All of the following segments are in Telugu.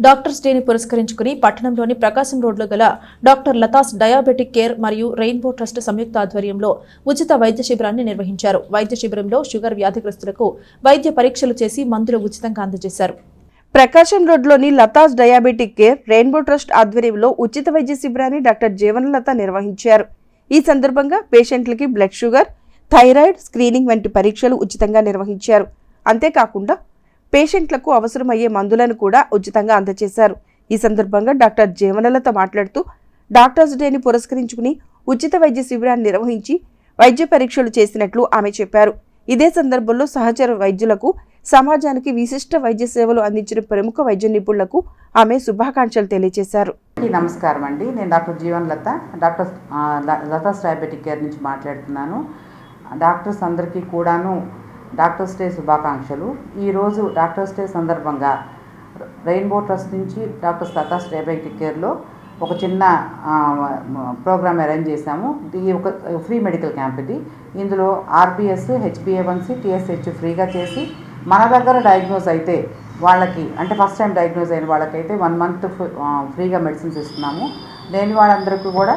డాక్టర్స్ డేని పురస్కరించుకుని పట్టణంలోని ప్రకాశం రోడ్లో గల డాక్టర్ లతాస్ డయాబెటిక్ కేర్ మరియు రెయిన్బో ట్రస్ట్ సంయుక్త ఆధ్వర్యంలో ఉచిత వైద్య శిబిరాన్ని నిర్వహించారు. వైద్య శిబిరంలో షుగర్ వ్యాధిగ్రస్తులకు వైద్య పరీక్షలు చేసి మందులు ఉచితంగా అందజేశారు. ప్రకాశం రోడ్లోని Latha's diabetic care rainbow trust ఆధ్వర్యంలో ఉచిత వైద్య శిబిరాన్ని డాక్టర్ జీవనలత నిర్వహించారు. ఈ సందర్భంగా పేషెంట్లకి బ్లడ్ షుగర్, థైరాయిడ్ స్క్రీనింగ్ వంటి పరీక్షలు ఉచితంగా నిర్వహించారు. అంతేకాకుండా పేషెంట్లకు అవసరమయ్యే మందులను కూడా ఉచితంగా అందజేశారు. ఈ సందర్భంగా డాక్టర్ జీవనలత మాట్లాడుతూ డాక్టర్స్ డేని పురస్కరించుకుని ఉచిత వైద్య శిబిరాన్ని నిర్వహించి వైద్య పరీక్షలు చేసినట్లు ఆమె చెప్పారు. ఇదే సందర్భంలో సహచర వైద్యులకు, సమాజానికి విశిష్ట వైద్య సేవలు అందించిన ప్రముఖ వైద్య నిపుణులకు ఆమె శుభాకాంక్షలు తెలియజేశారు. నమస్కారం అండి, నేను doctor Jeevanalatha, doctor Latha's diabetic care నుంచి మాట్లాడుతున్నాను. డాక్టర్స్ అందరికీ కూడాను డాక్టర్స్ డే శుభాకాంక్షలు. ఈరోజు డాక్టర్స్ డే సందర్భంగా రెయిన్బో ట్రస్ట్ నుంచి డాక్టర్స్ లతాస్ డయాబెటిక్ కేర్లో ఒక చిన్న ప్రోగ్రామ్ అరేంజ్ చేశాము. ఇది ఒక ఫ్రీ మెడికల్ క్యాంప్. ఇందులో ఆర్బిఎస్, హెచ్బిఏ1సి, టీఎస్హెచ్ ఫ్రీగా చేసి మన దగ్గర డయాగ్నోజ్ అయితే వాళ్ళకి, అంటే ఫస్ట్ టైం డయాగ్నోజ్ అయిన వాళ్ళకైతే 1 month ఫ్రీగా మెడిసిన్స్ ఇస్తున్నాము. లేని వాళ్ళందరికీ కూడా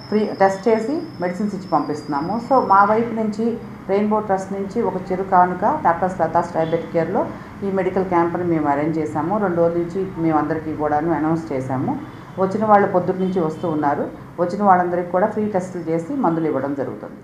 ఫ్రీ టెస్ట్ చేసి మెడిసిన్స్ ఇచ్చి పంపిస్తున్నాము. సో మా వైపు నుంచి రెయిన్బో ట్రస్ట్ నుంచి ఒక చిరు కానుక డాక్టర్స్ లతాస్ డయాబెటిక్ కేర్లో ఈ మెడికల్ క్యాంప్ని మేము అరేంజ్ చేశాము. 2 రోజుల నుంచి మేము అందరికీ కూడాను అనౌన్స్ చేశాము. వచ్చిన వాళ్ళు పొద్దున్న నుంచి వస్తూ ఉన్నారు. వచ్చిన వాళ్ళందరికీ కూడా ఫ్రీ టెస్టులు చేసి మందులు ఇవ్వడం జరుగుతుంది.